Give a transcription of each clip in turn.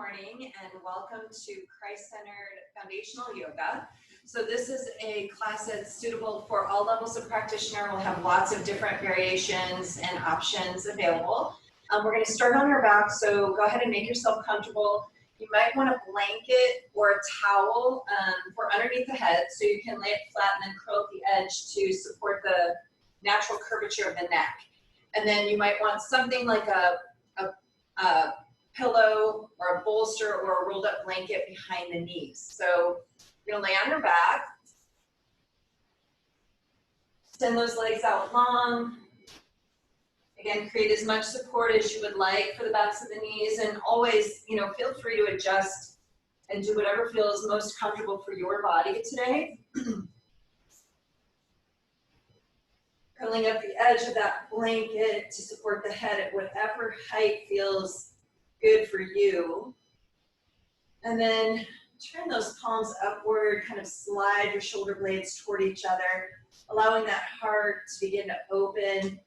morning and welcome to Christ-centered foundational yoga. So this is a class that's suitable for all levels of practitioner. We'll have lots of different variations and options available. We're going to start on our back, so go ahead and make yourself comfortable. You might want a blanket or a towel for underneath the head so you can lay it flat and then curl at the edge to support the natural curvature of the neck. And then you might want something like a pillow or a bolster or a rolled up blanket behind the knees. So you're gonna lay on your back, extend those legs out long. Again, create as much support as you would like for the backs of the knees, and always, feel free to adjust and do whatever feels most comfortable for your body today. Curling up the edge of that blanket to support the head at whatever height feels good for you. And then turn those palms upward, kind of slide your shoulder blades toward each other, allowing that heart to begin to open,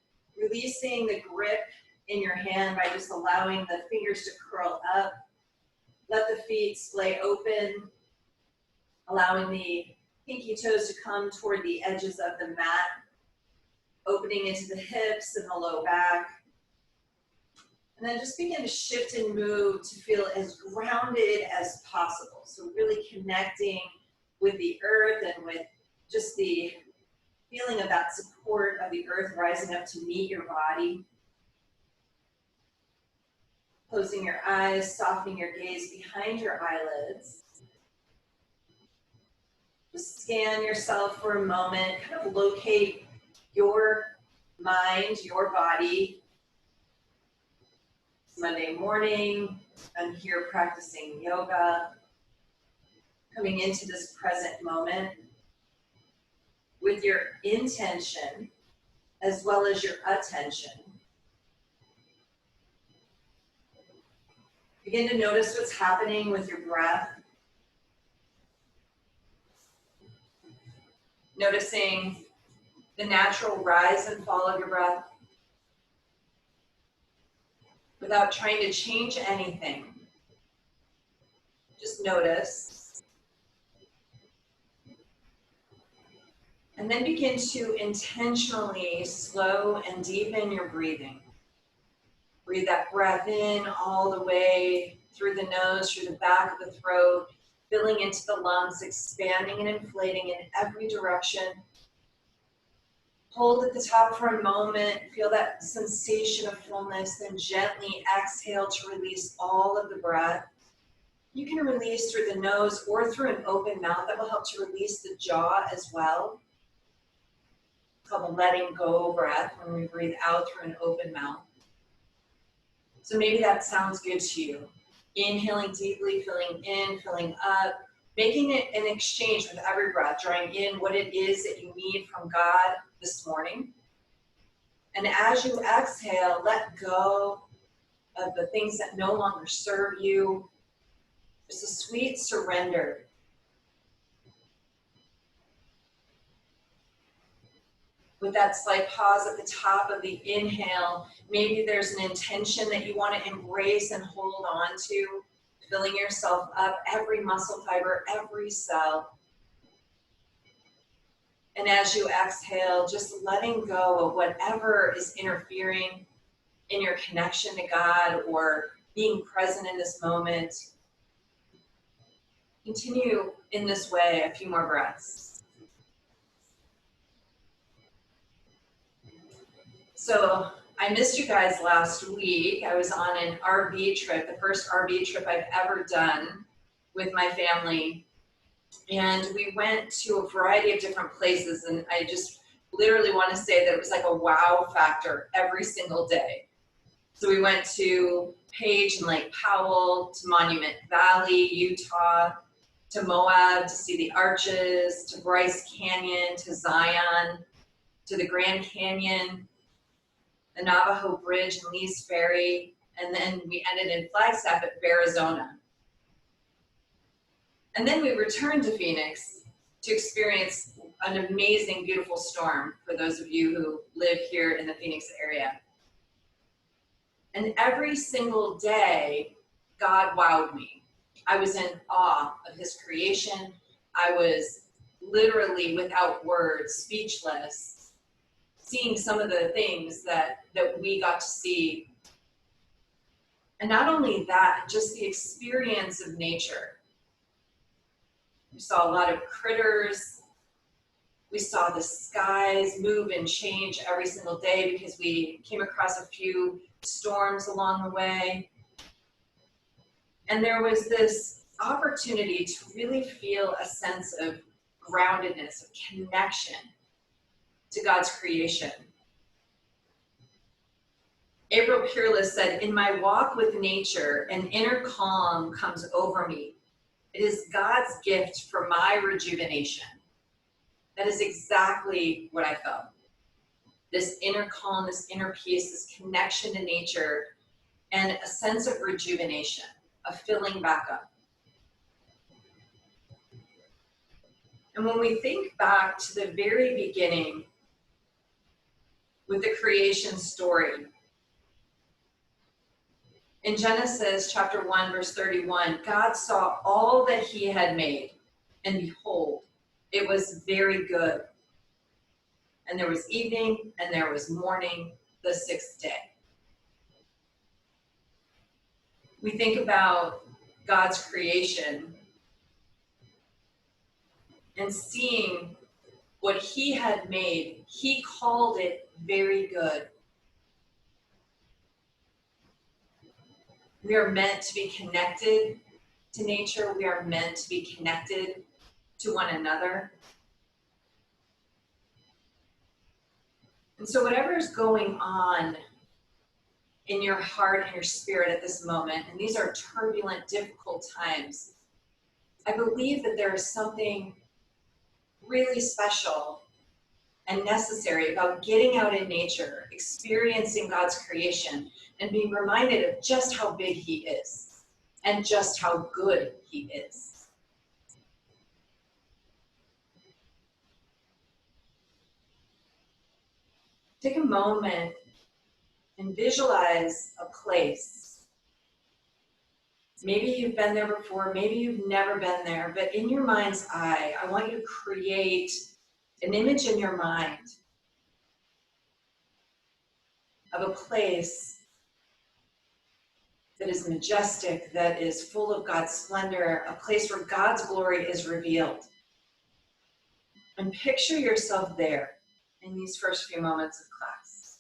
releasing the grip in your hand by just allowing the fingers to curl up. Let the feet splay open, allowing the pinky toes to come toward the edges of the mat, opening into the hips and the low back. And then just begin to shift and move to feel as grounded as possible. So really connecting with the earth and with just the feeling of that support of the earth rising up to meet your body. Closing your eyes, softening your gaze behind your eyelids. Just scan yourself for a moment, kind of locate your mind, your body. Monday morning, I'm here practicing yoga, coming into this present moment with your intention as well as your attention. Begin to notice what's happening with your breath. Noticing the natural rise and fall of your breath without trying to change anything. Just notice. And then begin to intentionally slow and deepen your breathing. Breathe that breath in all the way through the nose, through the back of the throat, filling into the lungs, expanding and inflating in every direction. Hold at the top for a moment, feel that sensation of fullness, then gently exhale to release all of the breath. You can release through the nose or through an open mouth. That will help to release the jaw as well. It's called the letting go breath when we breathe out through an open mouth. So maybe that sounds good to you. Inhaling deeply, filling in, filling up, making it an exchange with every breath, drawing in what it is that you need from God this morning. And as you exhale, let go of the things that no longer serve you. Just a sweet surrender. With that slight pause at the top of the inhale, maybe there's an intention that you want to embrace and hold on to, filling yourself up, every muscle fiber, every cell. And as you exhale, just letting go of whatever is interfering in your connection to God or being present in this moment. Continue in this way a few more breaths. So I missed you guys last week. I was on an RV trip, the first RV trip I've ever done with my family. And we went to a variety of different places, and I just literally want to say that it was like a wow factor every single day. So we went to Page and Lake Powell, to Monument Valley, Utah, to Moab to see the arches, to Bryce Canyon, to Zion, to the Grand Canyon, the Navajo Bridge and Lee's Ferry, and then we ended in Flagstaff at Arizona. And then we returned to Phoenix to experience an amazing, beautiful storm for those of you who live here in the Phoenix area. And every single day, God wowed me. I was in awe of his creation. I was literally without words, speechless, seeing some of the things that we got to see. And not only that, just the experience of nature. We saw a lot of critters. We saw the skies move and change every single day because we came across a few storms along the way. And there was this opportunity to really feel a sense of groundedness, of connection to God's creation. April Peerless said, "In my walk with nature, an inner calm comes over me. It is God's gift for my rejuvenation." That is exactly what I felt. This inner calm, this inner peace, this connection to nature, and a sense of rejuvenation, of filling back up. And when we think back to the very beginning with the creation story, in Genesis chapter 1, verse 31, God saw all that he had made, and behold, it was very good. And there was evening, and there was morning, the sixth day. We think about God's creation and seeing what he had made. He called it very good. We are meant to be connected to nature. We are meant to be connected to one another. And so whatever is going on in your heart and your spirit at this moment, and these are turbulent, difficult times, I believe that there is something really special and necessary about getting out in nature, experiencing God's creation, and being reminded of just how big he is and just how good he is. Take a moment and visualize a place. Maybe you've been there before, maybe you've never been there, but in your mind's eye, I want you to create an image in your mind of a place that is majestic, that is full of God's splendor, a place where God's glory is revealed. And picture yourself there in these first few moments of class.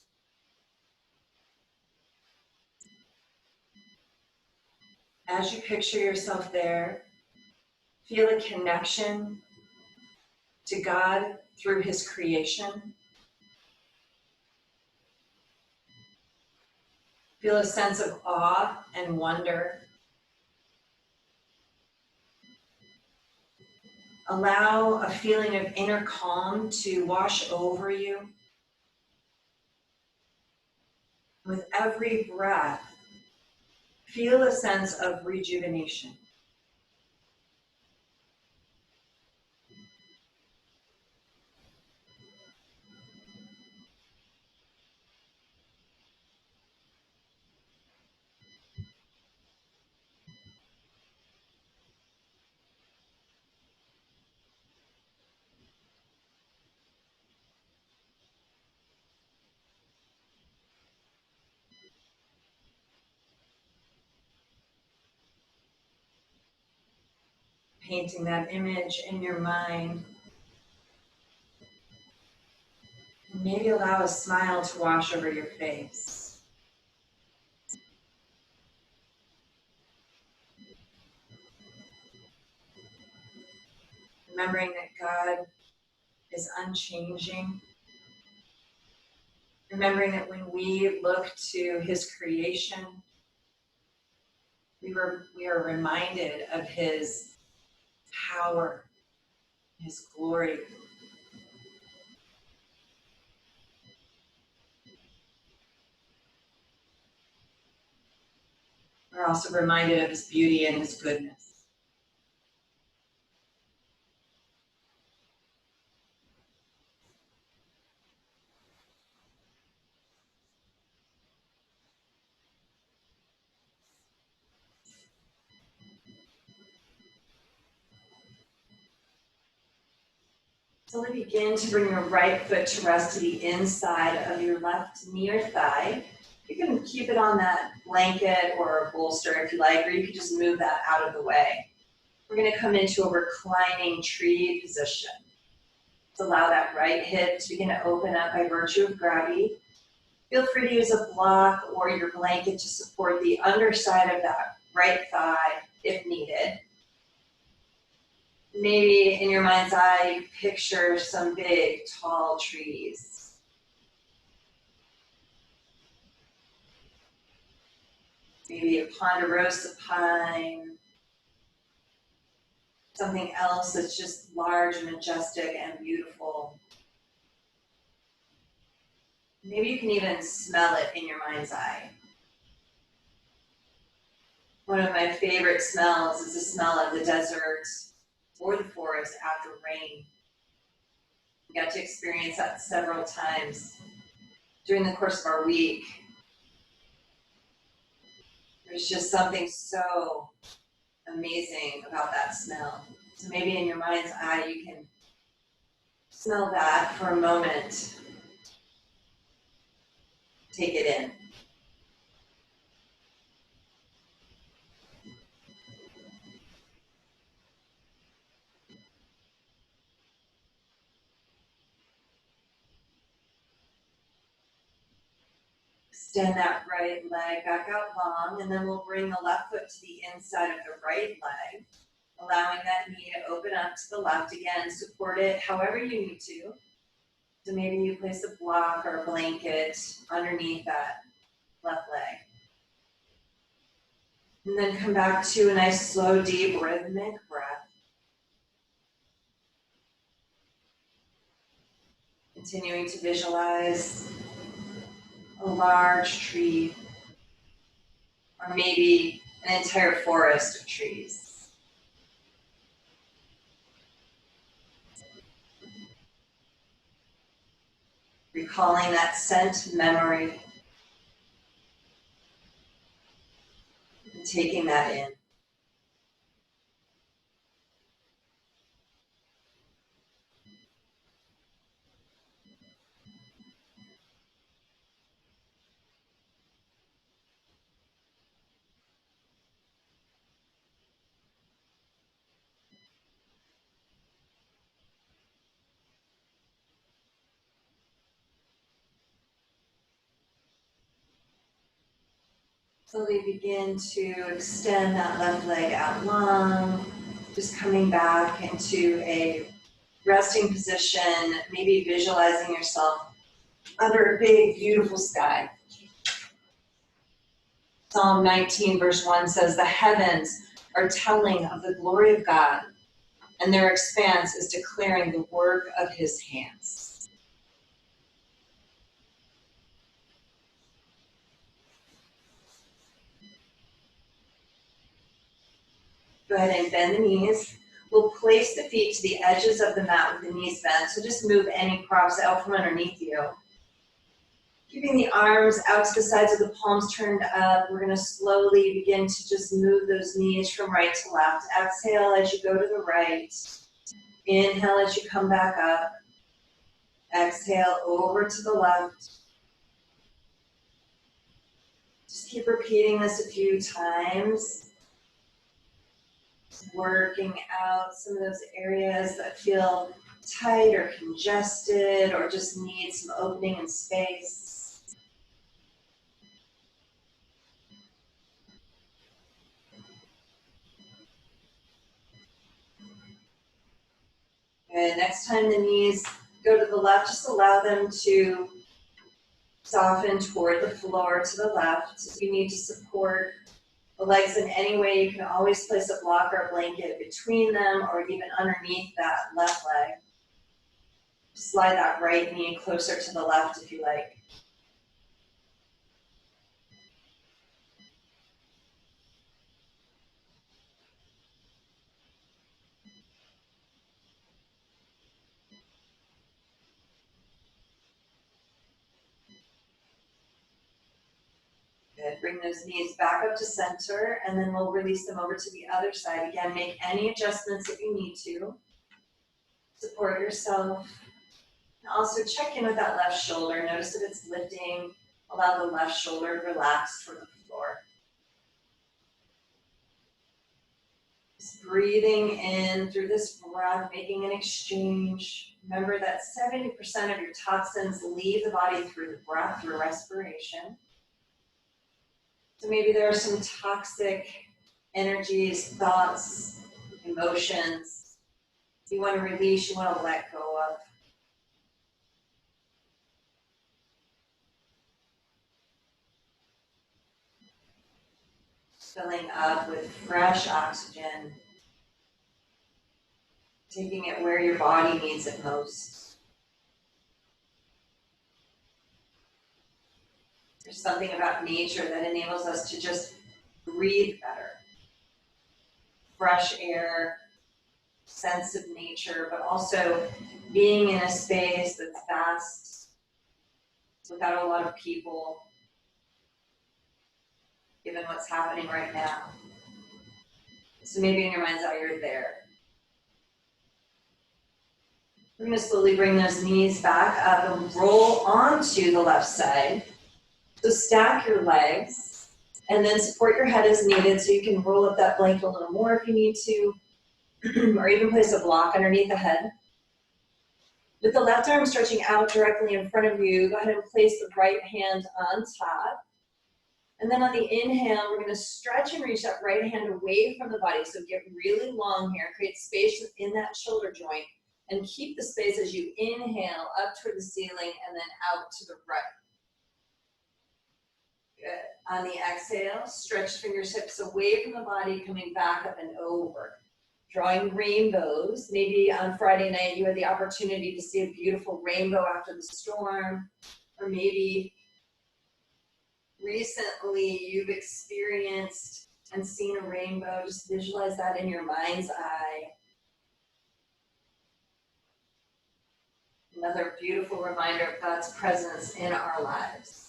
As you picture yourself there, feel a connection to God through his creation. Feel a sense of awe and wonder. Allow a feeling of inner calm to wash over you. With every breath, feel a sense of rejuvenation. Painting that image in your mind. And maybe allow a smile to wash over your face. Remembering that God is unchanging. Remembering that when we look to his creation, we are reminded of his power, his glory. We're also reminded of his beauty and his goodness. Slowly begin to bring your right foot to rest to the inside of your left knee or thigh. You can keep it on that blanket or bolster if you like, or you can just move that out of the way. We're going to come into a reclining tree position. Let's allow that right hip to begin to open up by virtue of gravity. Feel free to use a block or your blanket to support the underside of that right thigh if needed. Maybe in your mind's eye, you picture some big, tall trees. Maybe a ponderosa pine. Something else that's just large, majestic, and beautiful. Maybe you can even smell it in your mind's eye. One of my favorite smells is the smell of the desert or the forest after rain. We got to experience that several times during the course of our week. There's just something so amazing about that smell. So maybe in your mind's eye, you can smell that for a moment. Take it in. Extend that right leg back out long, and then we'll bring the left foot to the inside of the right leg, allowing that knee to open up to the left again. Support it however you need to. So maybe you place a block or a blanket underneath that left leg. And then come back to a nice, slow, deep, rhythmic breath. Continuing to visualize a large tree, or maybe an entire forest of trees. Recalling that scent memory and taking that in. Slowly begin to extend that left leg out long, just coming back into a resting position, maybe visualizing yourself under a big, beautiful sky. Psalm 19, verse 1 says, "The heavens are telling of the glory of God, and their expanse is declaring the work of his hands." Go ahead and bend the knees. We'll place the feet to the edges of the mat with the knees bent, so just move any props out from underneath you. Keeping the arms out to the sides of the palms turned up, we're going to slowly begin to just move those knees from right to left. Exhale as you go to the right. Inhale as you come back up. Exhale over to the left. Just keep repeating this a few times. Working out some of those areas that feel tight or congested or just need some opening and space. And next time the knees go to the left, just allow them to soften toward the floor to the left. If you need to support the legs in any way, you can always place a block or a blanket between them or even underneath that left leg. Slide that right knee closer to the left if you like. Good. Bring those knees back up to center, and then we'll release them over to the other side. Again, make any adjustments that you need to. Support yourself. And also check in with that left shoulder. Notice that it's lifting. Allow the left shoulder to relax toward the floor. Just breathing in through this breath, making an exchange. Remember that 70% of your toxins leave the body through the breath, through respiration. So maybe there are some toxic energies, thoughts, emotions you want to release, you want to let go of. Filling up with fresh oxygen, taking it where your body needs it most. There's something about nature that enables us to just breathe better. Fresh air, sense of nature, but also being in a space that's vast, without a lot of people, given what's happening right now. So maybe in your mind's eye, you're there. We're going to slowly bring those knees back up and roll onto the left side. So stack your legs and then support your head as needed, so you can roll up that blanket a little more if you need to, or even place a block underneath the head. With the left arm stretching out directly in front of you, go ahead and place the right hand on top. And then on the inhale, we're going to stretch and reach that right hand away from the body. So get really long here, create space within that shoulder joint, and keep the space as you inhale up toward the ceiling and then out to the right. Good. On the exhale, stretch fingers, hips away from the body, coming back up and over. Drawing rainbows. Maybe on Friday night you had the opportunity to see a beautiful rainbow after the storm, or maybe recently you've experienced and seen a rainbow. Just visualize that in your mind's eye. Another beautiful reminder of God's presence in our lives.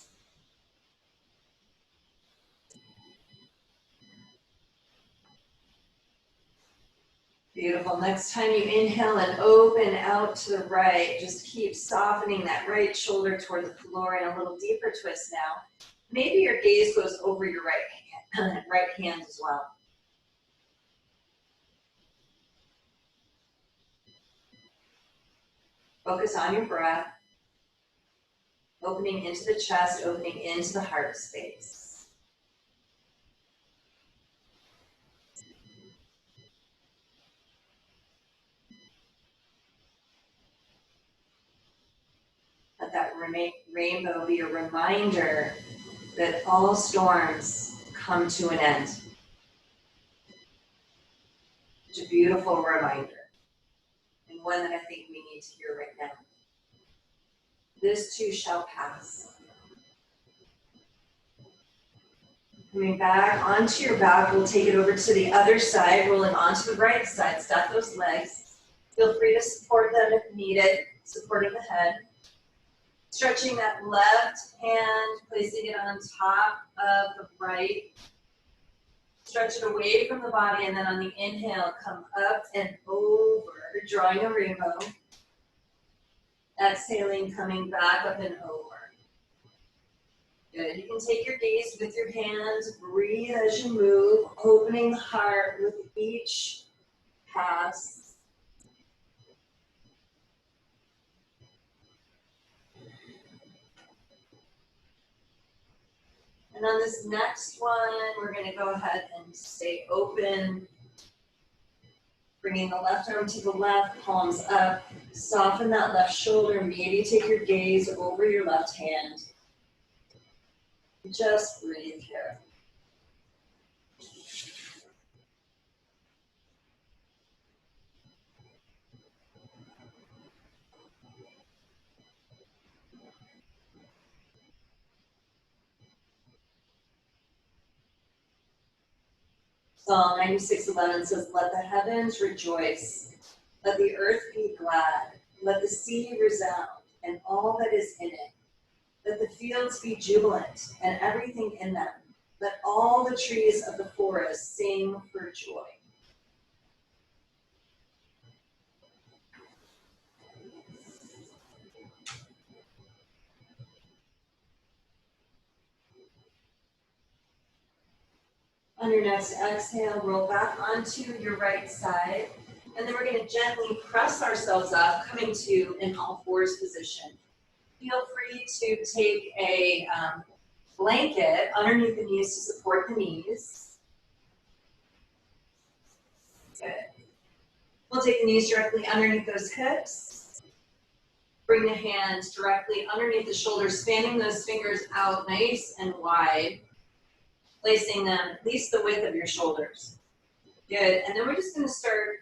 Beautiful. Next time you inhale and open out to the right, just keep softening that right shoulder toward the floor, and a little deeper twist now. Maybe your gaze goes over your right hand as well. Focus on your breath, opening into the chest, opening into the heart space. Let that rainbow be a reminder that all storms come to an end. It's a beautiful reminder, and one that I think we need to hear right now. This too shall pass. Coming back onto your back, we'll take it over to the other side, rolling onto the right side. Stack those legs. Feel free to support them if needed, supporting the head. Stretching that left hand, placing it on top of the right. Stretch it away from the body, and then on the inhale, come up and over, drawing a rainbow. Exhaling, coming back up and over. Good. You can take your gaze with your hands. Breathe as you move, opening the heart with each pass. And on this next one, we're going to go ahead and stay open. Bringing the left arm to the left, palms up. Soften that left shoulder. Maybe take your gaze over your left hand. Just breathe here. Psalm 96:11 says, "Let the heavens rejoice, let the earth be glad, let the sea resound, and all that is in it. Let the fields be jubilant, and everything in them. Let all the trees of the forest sing for joy." On your next exhale, roll back onto your right side. And then we're going to gently press ourselves up, coming to an all fours position. Feel free to take a blanket underneath the knees to support the knees. Good. We'll take the knees directly underneath those hips. Bring the hands directly underneath the shoulders, spanning those fingers out nice and wide, placing them at least the width of your shoulders. Good. And then we're just going to start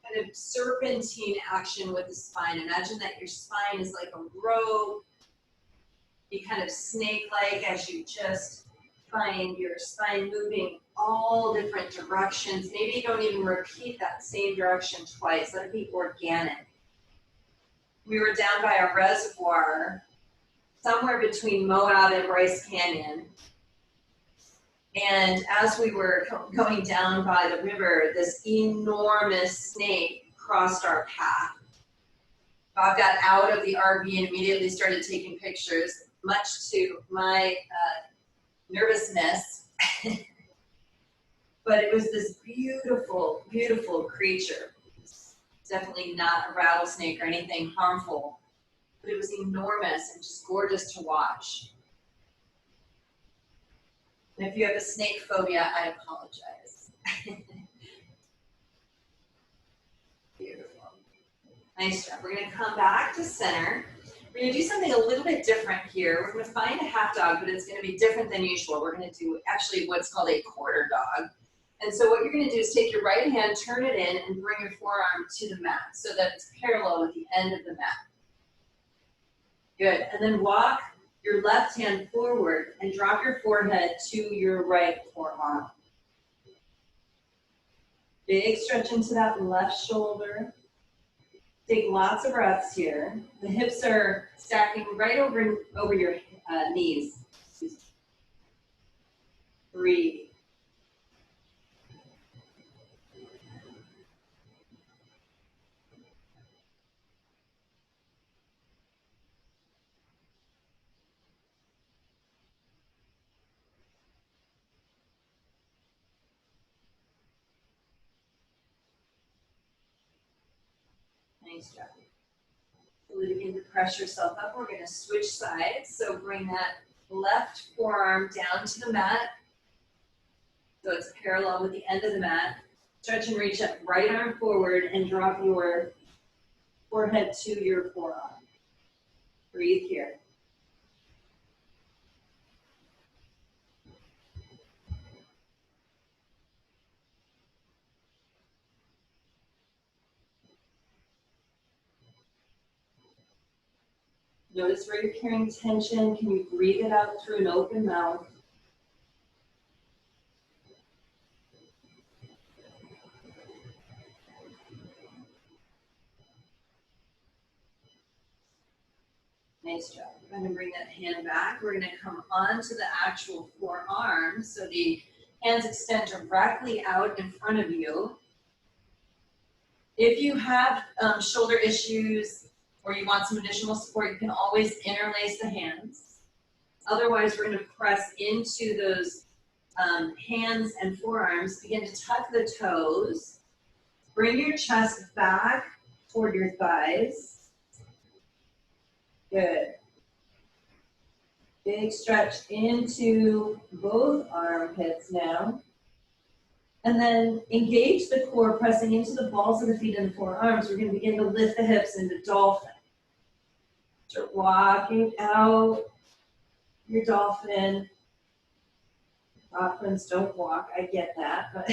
kind of serpentine action with the spine. Imagine that your spine is like a rope. Be kind of snake-like as you just find your spine moving all different directions. Maybe you don't even repeat that same direction twice. Let it be organic. We were down by a reservoir somewhere between Moab and Bryce Canyon. And as we were going down by the river, this enormous snake crossed our path. Bob got out of the RV and immediately started taking pictures, much to my nervousness. But it was this beautiful, beautiful creature. Definitely not a rattlesnake or anything harmful, but it was enormous and just gorgeous to watch. And if you have a snake phobia, I apologize. Beautiful. Nice job. We're going to come back to center. We're going to do something a little bit different here. We're going to find a half dog, but it's going to be different than usual. We're going to do actually what's called a quarter dog. And so what you're going to do is take your right hand, turn it in, and bring your forearm to the mat so that it's parallel with the end of the mat. Good. And then walk your left hand forward and drop your forehead to your right forearm. Big stretch into that left shoulder. Take lots of breaths here. The hips are stacking right over your knees. Breathe. Nice job. Really begin to press yourself up. We're going to switch sides. So bring that left forearm down to the mat. So it's parallel with the end of the mat. Stretch and reach up, right arm forward and drop your forehead to your forearm. Breathe here. Notice where you're carrying tension. Can you breathe it out through an open mouth? Nice job. We're going to bring that hand back. We're going to come onto the actual forearm. So the hands extend directly out in front of you. If you have shoulder issues or you want some additional support, you can always interlace the hands. Otherwise, we're going to press into those hands and forearms. Begin to tuck the toes. Bring your chest back toward your thighs. Good. Big stretch into both armpits now. And then engage the core, pressing into the balls of the feet and the forearms. We're going to begin to lift the hips into dolphin. Start walking out your dolphin. Dolphins don't walk, I get that, but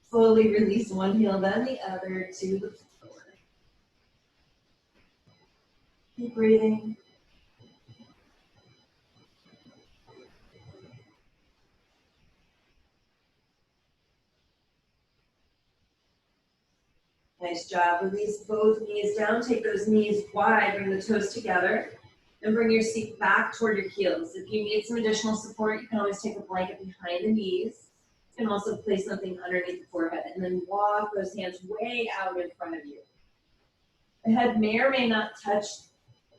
slowly release one heel, then the other to the floor. Keep breathing. Nice job. Release both knees down. Take those knees wide. Bring the toes together. And bring your seat back toward your heels. If you need some additional support, you can always take a blanket behind the knees. You can also place something underneath the forehead. And then walk those hands way out in front of you. The head may or may not touch.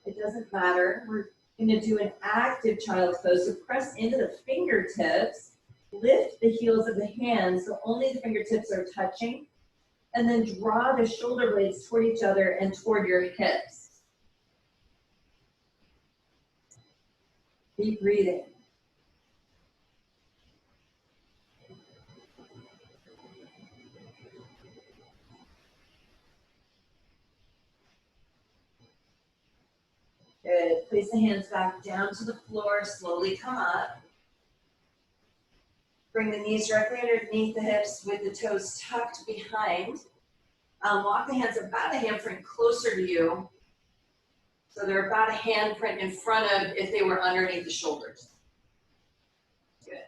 It doesn't matter. We're going to do an active child's pose. So press into the fingertips. Lift the heels of the hands so only the fingertips are touching. And then draw the shoulder blades toward each other and toward your hips. Deep breathing. Good. Place the hands back down to the floor. Slowly come up. Bring the knees directly underneath the hips with the toes tucked behind. Walk the hands about a handprint closer to you. So they're about a handprint in front of if they were underneath the shoulders. Good.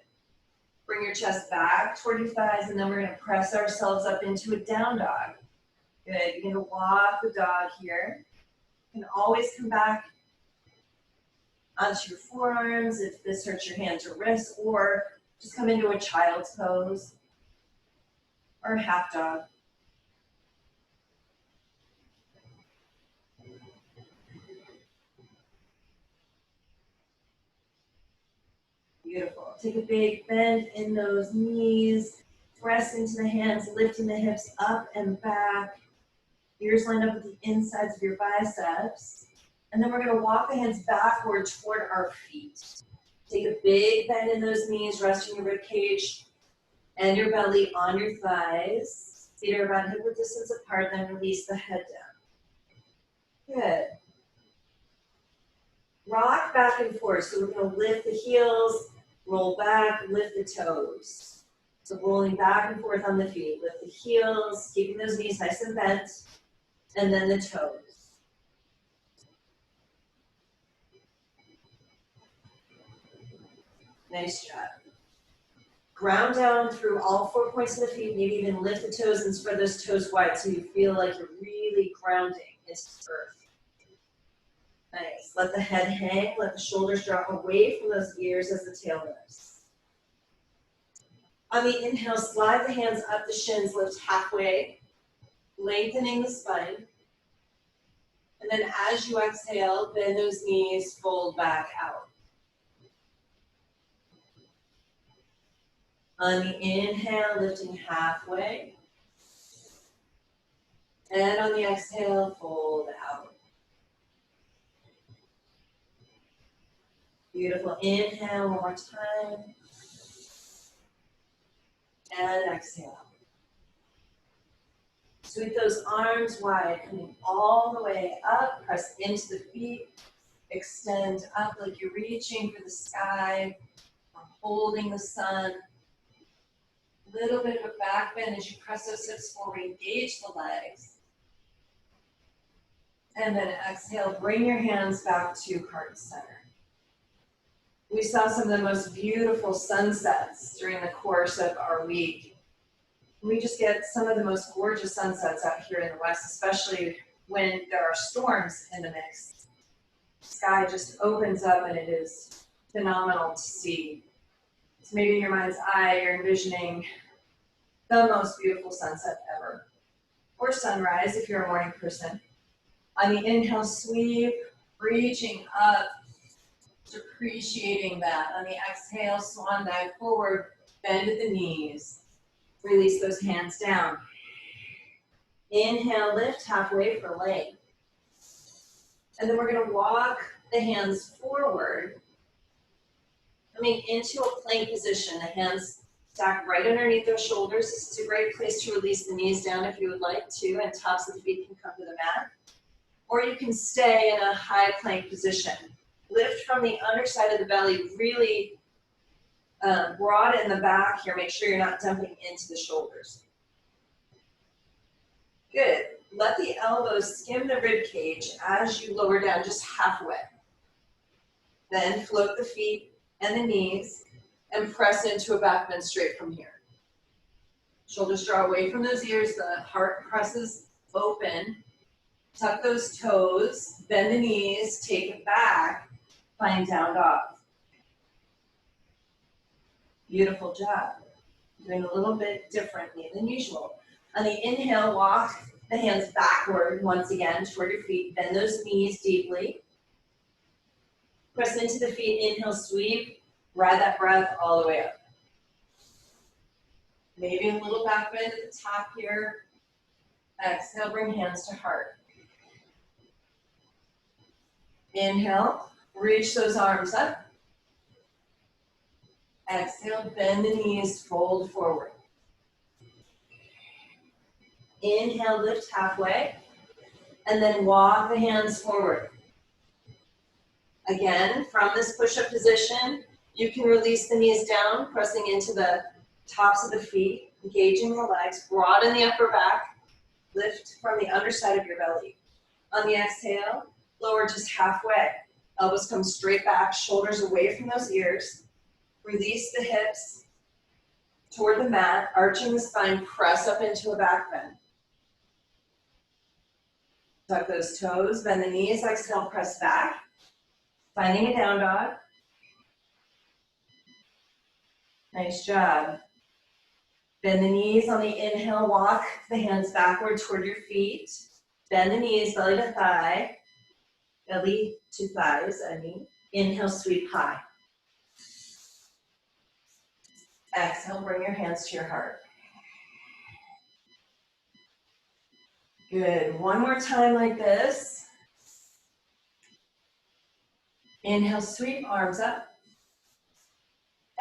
Bring your chest back toward your thighs, and then we're going to press ourselves up into a down dog. Good. You're going to walk the dog here. You can always come back onto your forearms if this hurts your hands or wrists, or just come into a child's pose or a half dog. Beautiful. Take a big bend in those knees. Press into the hands, lifting the hips up and back. Ears lined up with the insides of your biceps. And then we're going to walk the hands backward toward our feet. Take a big bend in those knees, resting your rib cage and your belly on your thighs. Feet are about hip width distance apart, then release the head down. Good. Rock back and forth. So we're going to lift the heels, roll back, lift the toes. So rolling back and forth on the feet. Lift the heels, keeping those knees nice and bent, and then the toes. Nice job. Ground down through all 4 points of the feet. Maybe even lift the toes and spread those toes wide so you feel like you're really grounding into the earth. Nice. Let the head hang. Let the shoulders drop away from those ears as the tail moves. On the inhale, slide the hands up the shins, lift halfway, lengthening the spine. And then as you exhale, bend those knees, fold back out. On the inhale, lifting halfway. And on the exhale, fold out. Beautiful. Inhale one more time. And exhale. Sweep those arms wide, coming all the way up. Press into the feet. Extend up like you're reaching for the sky. Or holding the sun. Little bit of a back bend as you press those hips forward. Engage the legs. And then exhale. Bring your hands back to heart center. We saw some of the most beautiful sunsets during the course of our week. We just get some of the most gorgeous sunsets out here in the West, especially when there are storms in the mix. The sky just opens up and it is phenomenal to see. So maybe in your mind's eye, you're envisioning the most beautiful sunset ever. Or sunrise if you're a morning person. On the inhale, sweep, reaching up. Appreciating that. On the exhale, swan dive forward, bend at the knees. Release those hands down. Inhale, lift halfway for leg. And then we're going to walk the hands forward, coming into a plank position. The hands stack right underneath those shoulders. This is a great place to release the knees down if you would like to, and tops of the feet can come to the mat. Or you can stay in a high plank position. Lift from the underside of the belly, really broaden the back here. Make sure you're not dumping into the shoulders. Good. Let the elbows skim the rib cage as you lower down just halfway. Then float the feet and the knees and press into a back bend straight from here. Shoulders draw away from those ears. The heart presses open. Tuck those toes. Bend the knees. Take it back. Find down dog. Beautiful job. Doing a little bit differently than usual. On the inhale, walk the hands backward once again toward your feet. Bend those knees deeply. Press into the feet. Inhale, sweep. Ride that breath all the way up. Maybe a little back bend at the top here. Exhale, bring hands to heart. Inhale, reach those arms up. Exhale, bend the knees, fold forward. Inhale, lift halfway, and then walk the hands forward. Again, from this push-up position, you can release the knees down, pressing into the tops of the feet, engaging the legs, broaden the upper back, lift from the underside of your belly. On the exhale, lower just halfway. Elbows come straight back, shoulders away from those ears. Release the hips toward the mat, arching the spine, press up into a back bend. Tuck those toes, bend the knees, exhale, press back. Finding a down dog. Nice job. Bend the knees on the inhale, walk the hands backward toward your feet. Bend the knees, belly to thigh. Belly to thighs, Inhale, sweep high. Exhale, bring your hands to your heart. Good. One more time like this. Inhale, sweep, arms up.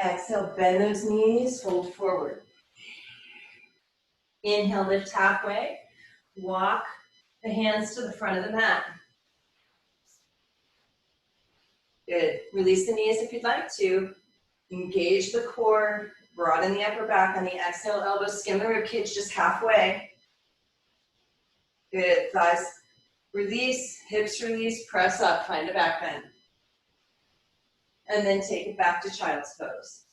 Exhale, bend those knees, fold forward. Inhale, lift halfway. Walk the hands to the front of the mat. Good. Release the knees if you'd like to. Engage the core, broaden the upper back. On the exhale, elbows skim the ribcage just halfway. Good. Thighs release, hips release, press up, find a back bend. And then take it back to child's pose.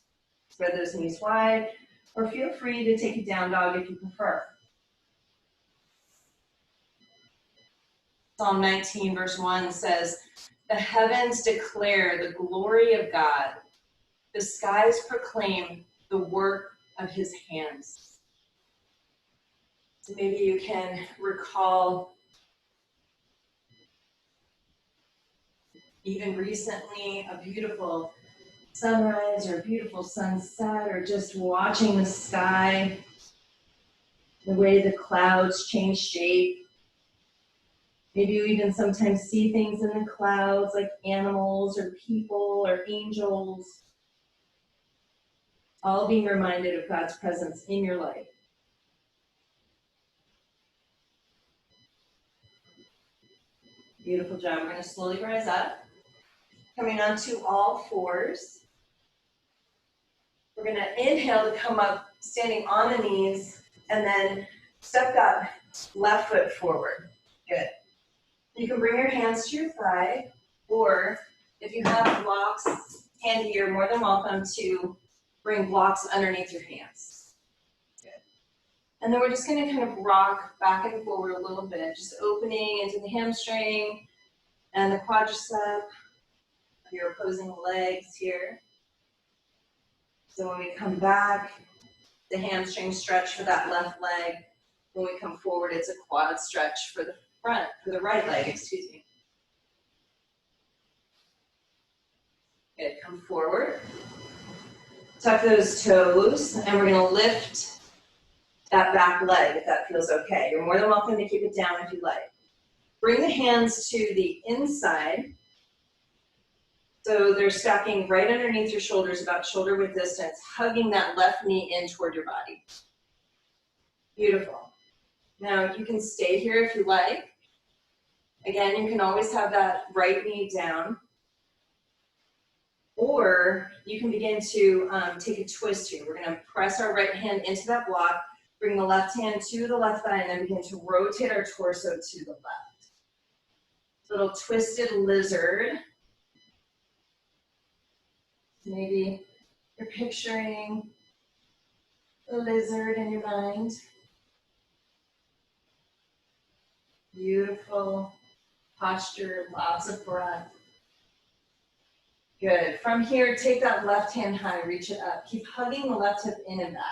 Spread those knees wide, or feel free to take a down dog if you prefer. Psalm 19 verse 1 says, "The heavens declare the glory of God. The skies proclaim the work of his hands." So maybe you can recall even recently a beautiful sunrise or a beautiful sunset, or just watching the sky, the way the clouds change shape. Maybe you even sometimes see things in the clouds like animals or people or angels. All being reminded of God's presence in your life. Beautiful job. We're going to slowly rise up. Coming onto all fours. We're going to inhale to come up, standing on the knees, and then step that left foot forward. Good. You can bring your hands to your thigh, or if you have blocks handy, you're more than welcome to bring blocks underneath your hands. Good. And then we're just going to kind of rock back and forward a little bit, just opening into the hamstring and the quadricep of your opposing legs here. So when we come back, the hamstring stretch for that left leg. When we come forward, it's a quad stretch for the front, for the right leg, excuse me. Good, come forward. Tuck those toes, and we're gonna lift that back leg if that feels okay. You're more than welcome to keep it down if you like. Bring the hands to the inside. So they're stacking right underneath your shoulders, about shoulder width distance, hugging that left knee in toward your body. Beautiful. Now you can stay here if you like. Again, you can always have that right knee down. Or you can begin to take a twist here. We're going to press our right hand into that block, bring the left hand to the left thigh, and then begin to rotate our torso to the left. Little twisted lizard. Maybe you're picturing a lizard in your mind. Beautiful posture, lots of breath. Good. From here, take that left hand high, reach it up. Keep hugging the left hip in and back.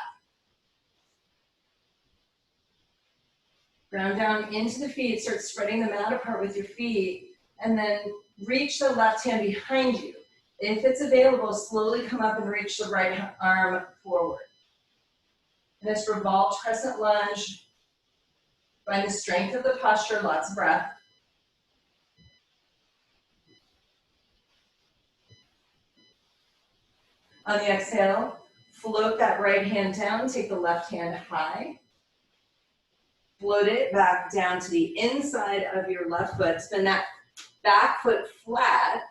Ground down into the feet, start spreading the mat apart with your feet, and then reach the left hand behind you. If it's available, slowly come up and reach the right arm forward. And it's revolved crescent lunge. Find the strength of the posture, lots of breath. On the exhale, float that right hand down, take the left hand high. Float it back down to the inside of your left foot. Spin that back foot flat.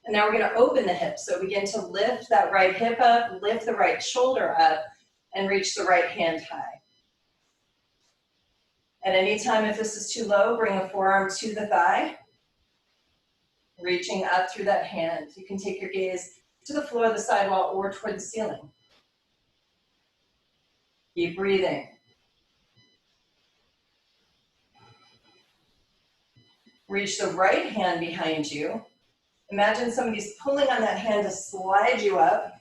And now we're going to open the hips. So begin to lift that right hip up, lift the right shoulder up, and reach the right hand high. At any time, if this is too low, bring the forearm to the thigh, reaching up through that hand. You can take your gaze to the floor, the sidewall, or toward the ceiling. Keep breathing. Reach the right hand behind you. Imagine somebody's pulling on that hand to slide you up.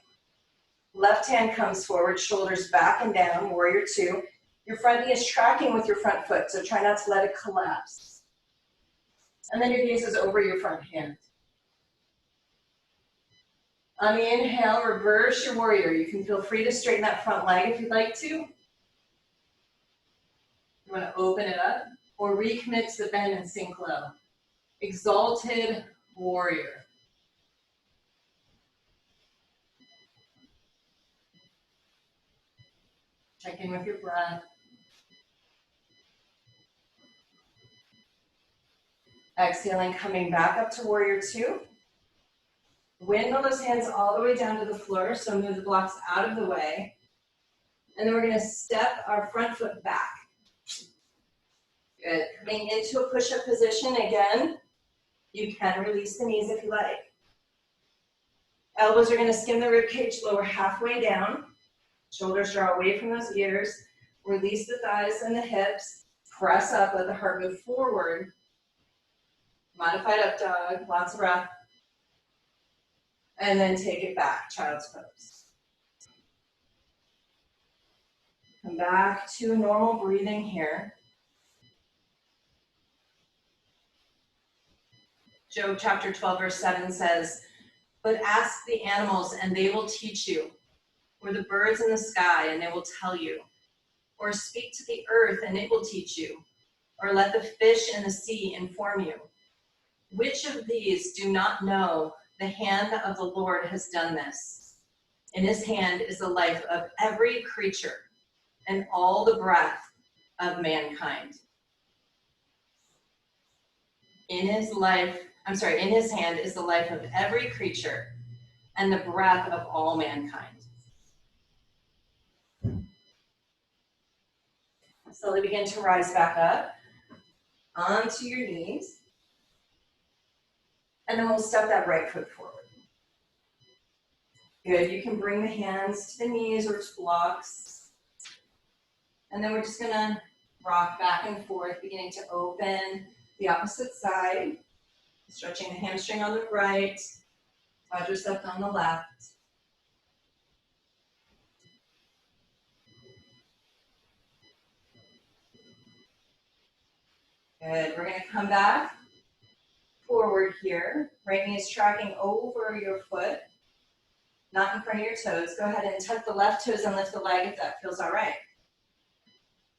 Left hand comes forward, shoulders back and down, warrior two. Your front knee is tracking with your front foot, so try not to let it collapse. And then your gaze is over your front hand. On the inhale, reverse your warrior. You can feel free to straighten that front leg if you'd like to. You want to open it up or recommit to the bend and sink low. Exalted warrior. Check in with your breath. Exhaling, coming back up to warrior two. Windmill those hands all the way down to the floor, so move the blocks out of the way. And then we're going to step our front foot back. Good. Coming into a push-up position again. You can release the knees if you like. Elbows are going to skim the rib cage, lower halfway down. Shoulders draw away from those ears. Release the thighs and the hips. Press up, let the heart move forward. Modified up dog, lots of breath. And then take it back, child's pose. Come back to normal breathing here. Job chapter 12, verse 7 says, "But ask the animals and they will teach you, or the birds in the sky and they will tell you, or speak to the earth and it will teach you, or let the fish in the sea inform you. Which of these do not know the hand of the Lord has done this? In his hand is the life of every creature and all the breath of mankind." In his hand is the life of every creature and the breath of all mankind. Slowly begin to rise back up onto your knees. And then we'll step that right foot forward. Good, you can bring the hands to the knees or to blocks. And then we're just gonna rock back and forth, beginning to open the opposite side. Stretching the hamstring on the right, quadricep on the left. Good, we're gonna come back forward here. Right knee is tracking over your foot, not in front of your toes. Go ahead and tuck the left toes and lift the leg if that feels all right.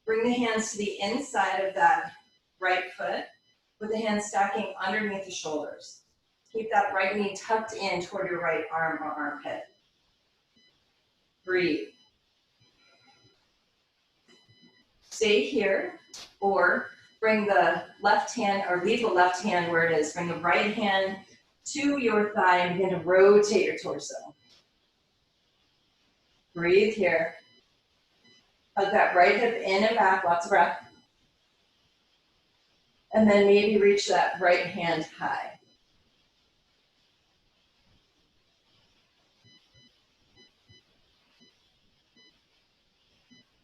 Bring the hands to the inside of that right foot with the hands stacking underneath the shoulders. Keep that right knee tucked in toward your right arm or armpit. Breathe. Stay here, or bring the left hand, or leave the left hand where it is. Bring the right hand to your thigh and begin to rotate your torso. Breathe here. Hug that right hip in and back, lots of breath. And then maybe reach that right hand high.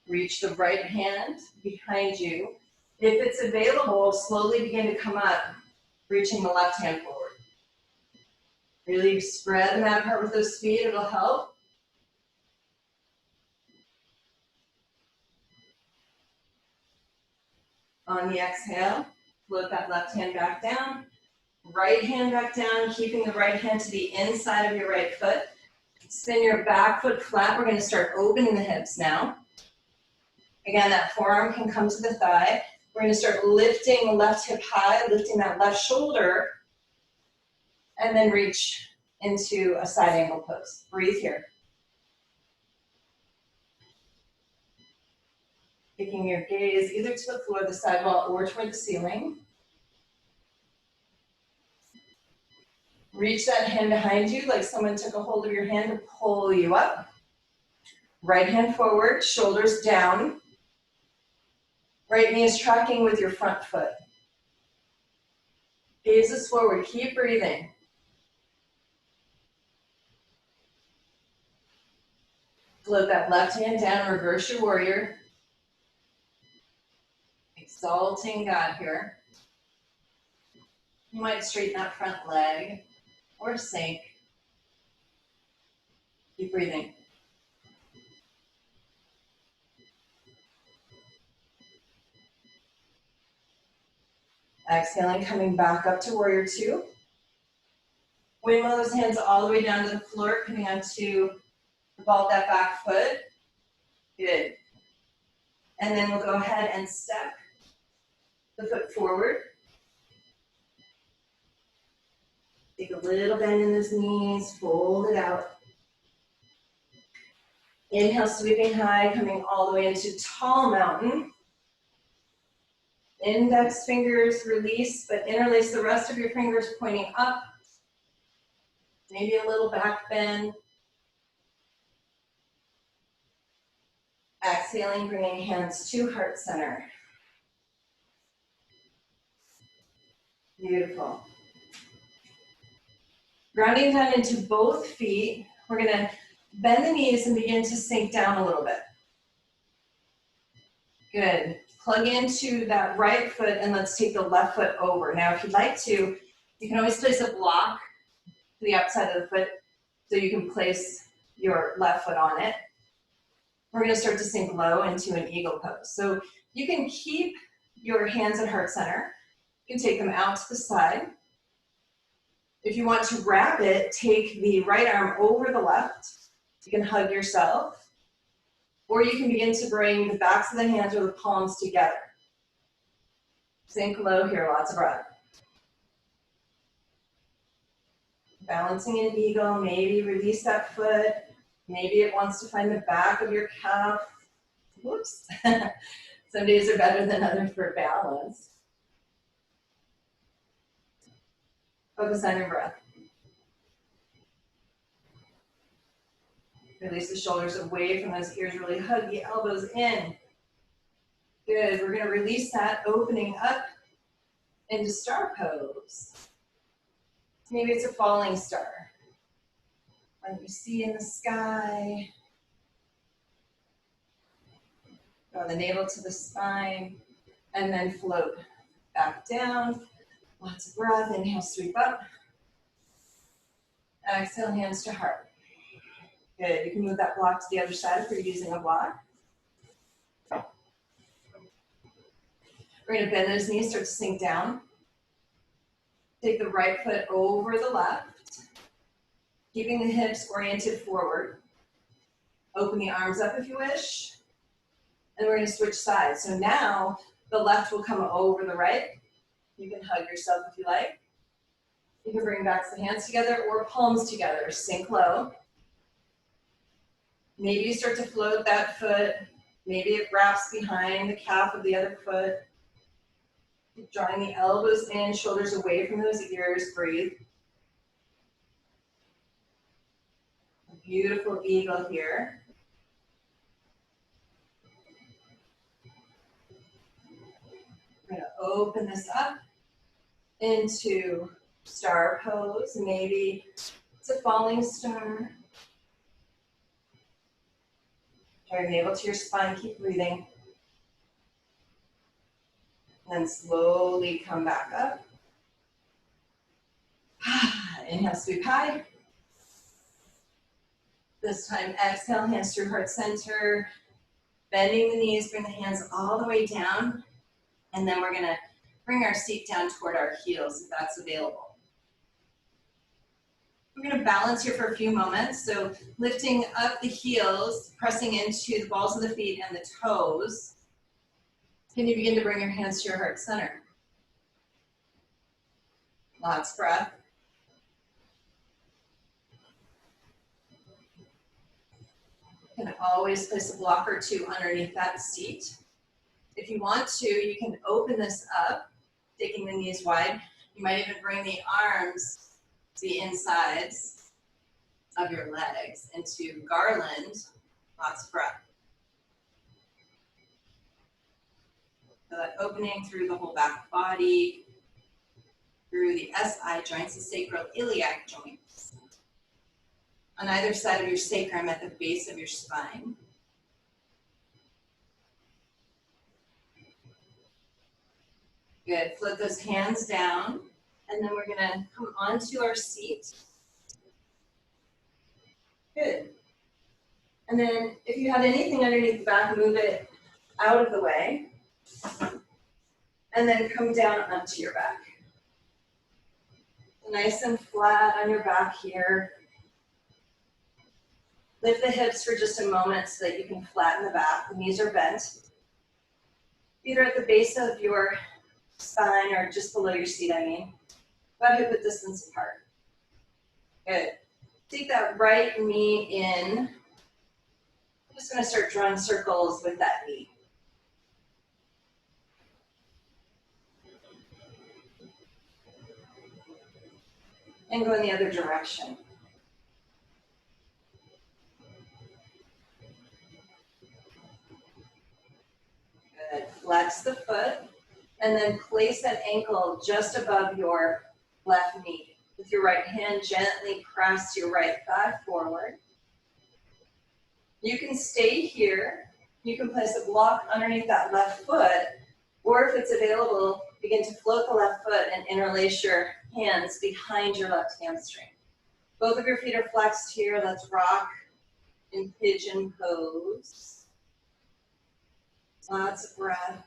Reach the right hand behind you. If it's available, slowly begin to come up, reaching the left hand forward. Really spread the mat apart with those feet, it'll help. On the exhale, float that left hand back down, right hand back down, keeping the right hand to the inside of your right foot. Spin your back foot flat. We're going to start opening the hips now. Again, that forearm can come to the thigh. We're going to start lifting the left hip high, lifting that left shoulder, and then reach into a side angle pose. Breathe here. Taking your gaze either to the floor, the sidewall, or toward the ceiling. Reach that hand behind you like someone took a hold of your hand to pull you up. Right hand forward, shoulders down. Right knee is tracking with your front foot. Gaze is forward, keep breathing. Float that left hand down, reverse your warrior. Exalting God here. You might straighten that front leg or sink. Keep breathing. Exhaling, coming back up to warrior two. Windmill those hands all the way down to the floor, coming onto the ball of that back foot. Good. And then we'll go ahead and step the foot forward. Take a little bend in those knees, fold it out. Inhale, sweeping high, coming all the way into tall mountain. Index fingers release, but interlace the rest of your fingers pointing up. Maybe a little back bend. Exhaling, bringing hands to heart center. Beautiful. Grounding down into both feet. We're going to bend the knees and begin to sink down a little bit. Good. Plug into that right foot and let's take the left foot over. Now, if you'd like to, you can always place a block to the outside of the foot so you can place your left foot on it. We're going to start to sink low into an eagle pose. So you can keep your hands at heart center. You can take them out to the side. If you want to wrap it, take the right arm over the left. You can hug yourself. Or you can begin to bring the backs of the hands or the palms together. Sink low here, lots of breath. Balancing an eagle, maybe release that foot. Maybe it wants to find the back of your calf. Whoops. Some days are better than others for balance. Focus on your breath. Release the shoulders away from those ears. Really hug the elbows in. Good. We're going to release that, opening up into star pose. Maybe it's a falling star. What you see in the sky. Draw the navel to the spine. And then float back down. Lots of breath. Inhale, sweep up. Exhale, hands to heart. Good. You can move that block to the other side if you're using a block. We're going to bend those knees, start to sink down. Take the right foot over the left, keeping the hips oriented forward. Open the arms up if you wish. And we're going to switch sides. So now the left will come over the right. You can hug yourself if you like. You can bring back the hands together or palms together. Sink low. Maybe you start to float that foot. Maybe it wraps behind the calf of the other foot. Keep drawing the elbows in, shoulders away from those ears. Breathe. A beautiful eagle here. We're going to open this up into star pose. Maybe it's a falling star. Draw your navel to your spine. Keep breathing. Then slowly come back up. Inhale, sweep high. This time, exhale, hands through heart center. Bending the knees, bring the hands all the way down. And then we're going to bring our seat down toward our heels if that's available. We're going to balance here for a few moments. So lifting up the heels, pressing into the balls of the feet and the toes. Can you begin to bring your hands to your heart center? Lots of breath. You can always place a block or two underneath that seat. If you want to, you can open this up, taking the knees wide. You might even bring the arms to the insides of your legs into garland. Lots of breath. So that opening through the whole back body, through the SI joints, the sacral iliac joints, on either side of your sacrum at the base of your spine. Good. Float those hands down, and then we're going to come onto our seat. Good. And then if you had anything underneath the back, move it out of the way. And then come down onto your back. Nice and flat on your back here. Lift the hips for just a moment so that you can flatten the back. The knees are bent. Feet are at the base of your spine, or just below your seat, I mean. About hip width distance apart. Good. Take that right knee in. I'm just going to start drawing circles with that knee. And go in the other direction. Good. Flex the foot, and then place that ankle just above your left knee. With your right hand, gently press your right thigh forward. You can stay here. You can place a block underneath that left foot, or if it's available, begin to float the left foot and interlace your hands behind your left hamstring. Both of your feet are flexed here. Let's rock in pigeon pose. Lots of breath.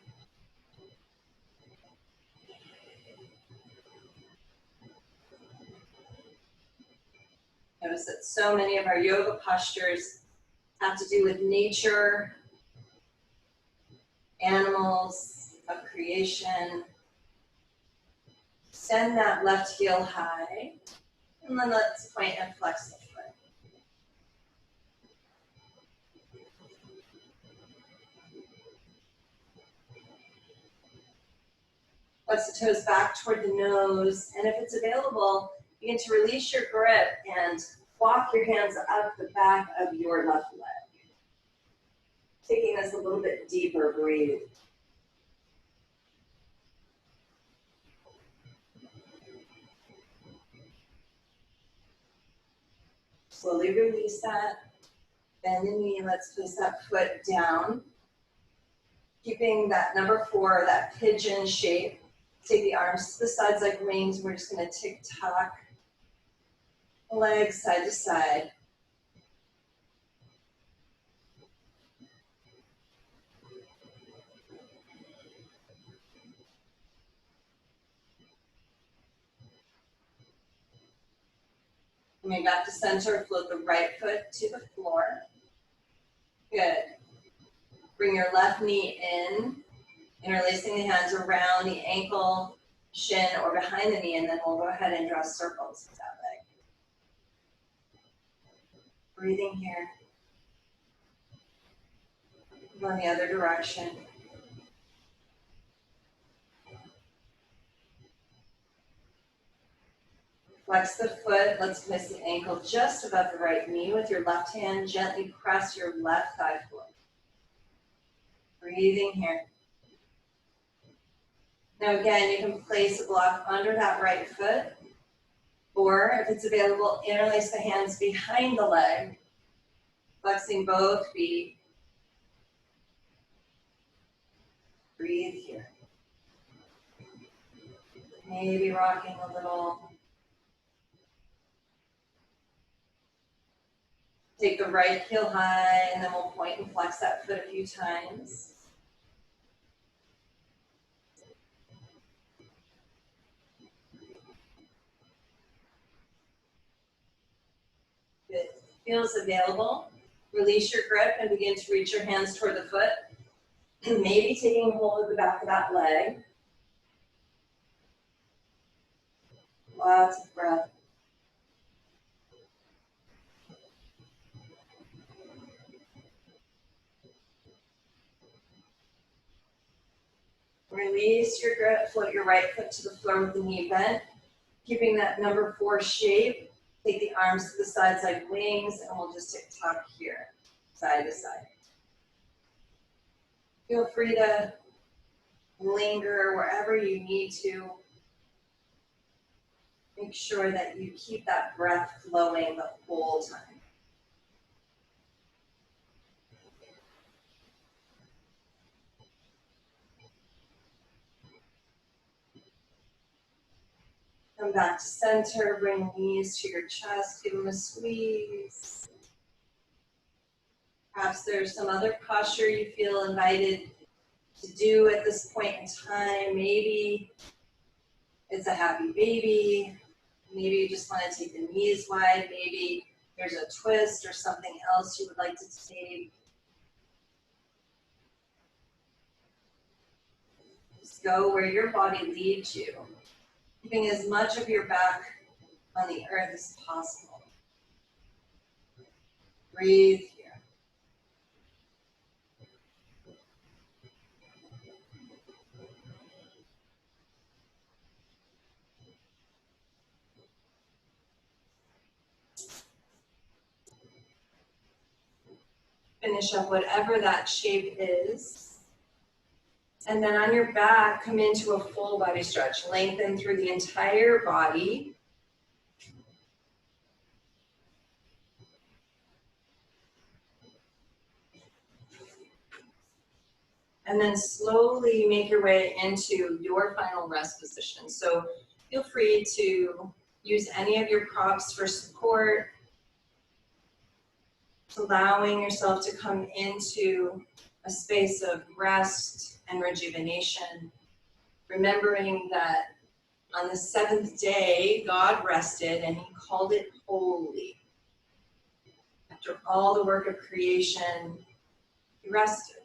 Notice that so many of our yoga postures have to do with nature, animals, of creation. Send that left heel high, and then let's point and flex the foot. Flex the toes back toward the nose, and if it's available, begin to release your grip and walk your hands up the back of your left leg. Taking this a little bit deeper, breathe. Slowly release that. Bend the knee, let's place that foot down. Keeping that number 4, that pigeon shape. Take the arms to the sides like wings. We're just going to tick-tock legs side to side. Coming back to center, float the right foot to the floor. Good. Bring your left knee in, interlacing the hands around the ankle, shin, or behind the knee, and then we'll go ahead and draw circles with that leg. Breathing here. Go in the other direction. Flex the foot. Let's place the ankle just above the right knee. With your left hand, gently press your left thigh forward. Breathing here. Now again, you can place a block under that right foot, or if it's available, interlace the hands behind the leg, flexing both feet. Breathe here. Maybe rocking a little. Take the right heel high, and then we'll point and flex that foot a few times. feels available, release your grip and begin to reach your hands toward the foot. Maybe taking hold of the back of that leg. Lots of breath. Release your grip, float your right foot to the floor with the knee bent. Keeping that number 4 shape, take the arms to the sides like wings, and we'll just tick tock here, side to side. Feel free to linger wherever you need to. Make sure that you keep that breath flowing the whole time. Come back to center, bring knees to your chest, give them a squeeze. Perhaps there's some other posture you feel invited to do at this point in time. Maybe it's a happy baby. Maybe you just want to take the knees wide. Maybe there's a twist or something else you would like to take. Just go where your body leads you, keeping as much of your back on the earth as possible. Breathe here. Finish up whatever that shape is. And then on your back, come into a full body stretch. Lengthen through the entire body. And then slowly make your way into your final rest position. So feel free to use any of your props for support. Allowing yourself to come into a space of rest and rejuvenation. Remembering that on the 7th day, God rested and he called it holy. After all the work of creation, he rested.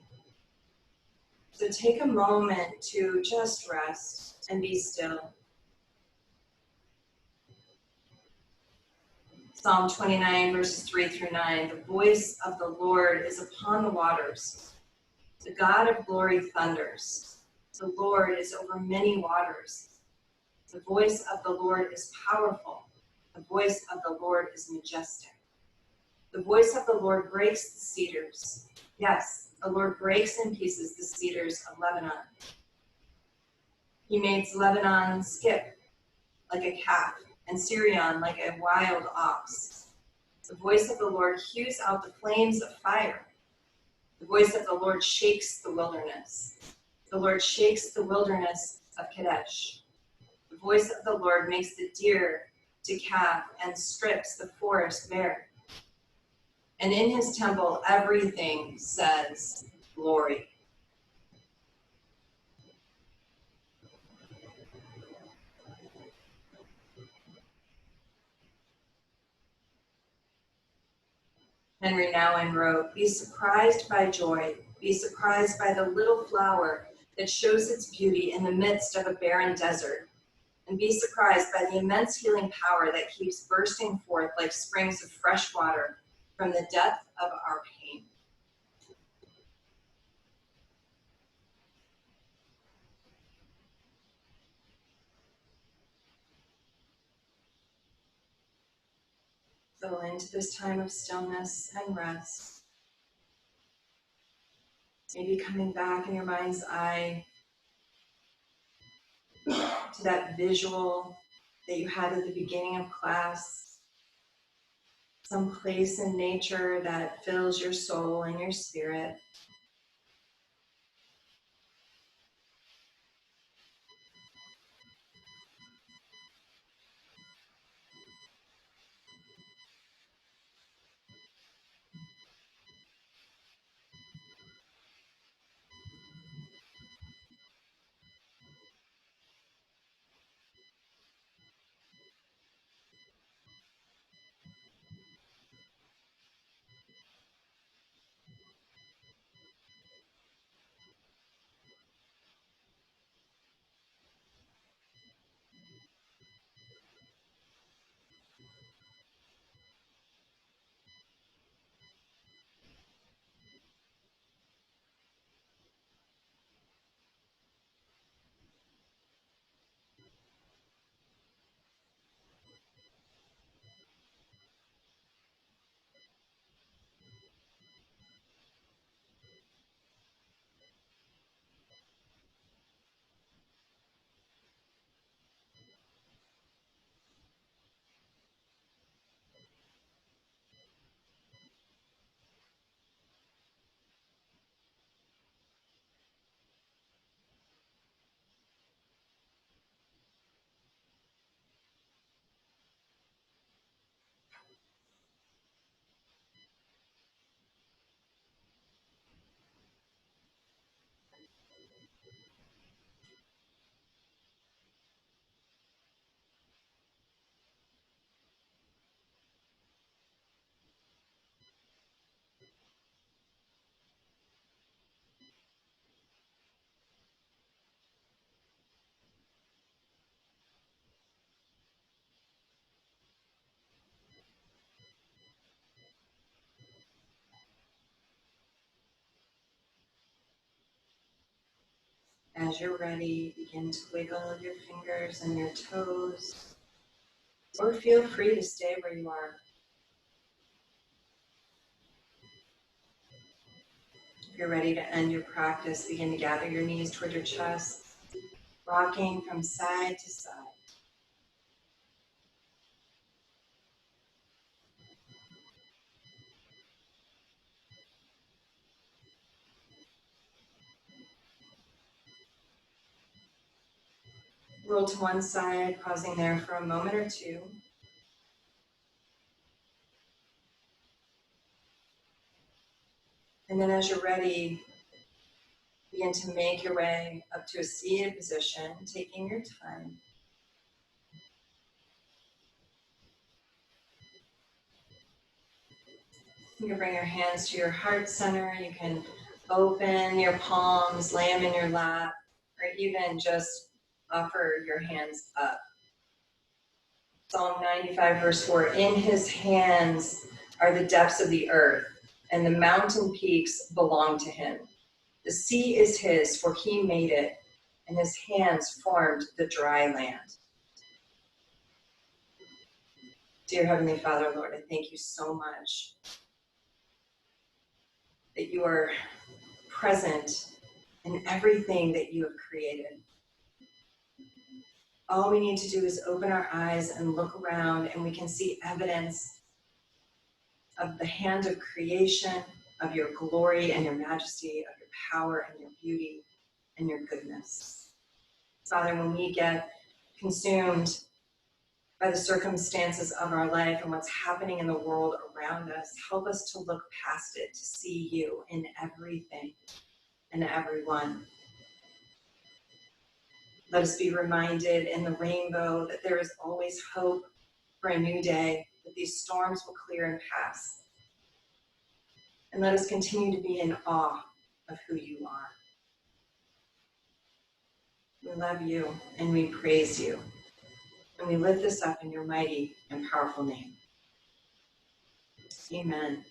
So take a moment to just rest and be still. Psalm 29, verses 3 through 9. The voice of the Lord is upon the waters. The God of glory thunders. The Lord is over many waters. The voice of the Lord is powerful. The voice of the Lord is majestic. The voice of the Lord breaks the cedars. Yes, the Lord breaks in pieces the cedars of Lebanon. He makes Lebanon skip like a calf, and Syrian like a wild ox. The voice of the Lord hews out the flames of fire. The voice of the Lord shakes the wilderness. The Lord shakes the wilderness of Kadesh. The voice of the Lord makes the deer to calve and strips the forest bare. And in his temple everything says glory. Henry Nouwen wrote, "Be surprised by joy, be surprised by the little flower that shows its beauty in the midst of a barren desert, and be surprised by the immense healing power that keeps bursting forth like springs of fresh water from the depth of our pain." So into this time of stillness and rest, maybe coming back in your mind's eye to that visual that you had at the beginning of class, some place in nature that fills your soul and your spirit. As you're ready, begin to wiggle your fingers and your toes, or feel free to stay where you are. If you're ready to end your practice, begin to gather your knees toward your chest, rocking from side to side. Roll to one side, pausing there for a moment or two. And then as you're ready, begin to make your way up to a seated position, taking your time. You can bring your hands to your heart center. You can open your palms, lay them in your lap, or even just offer your hands up. Psalm 95, verse 4, in his hands are the depths of the earth, and the mountain peaks belong to him. The sea is his, for he made it, and his hands formed the dry land. Dear Heavenly Father, Lord, I thank you so much that you are present in everything that you have created. All we need to do is open our eyes and look around, and we can see evidence of the hand of creation, of your glory and your majesty, of your power and your beauty and your goodness. Father, when we get consumed by the circumstances of our life and what's happening in the world around us, help us to look past it, to see you in everything and everyone. Let us be reminded in the rainbow that there is always hope for a new day, that these storms will clear and pass. And let us continue to be in awe of who you are. We love you and we praise you. And we lift this up in your mighty and powerful name. Amen.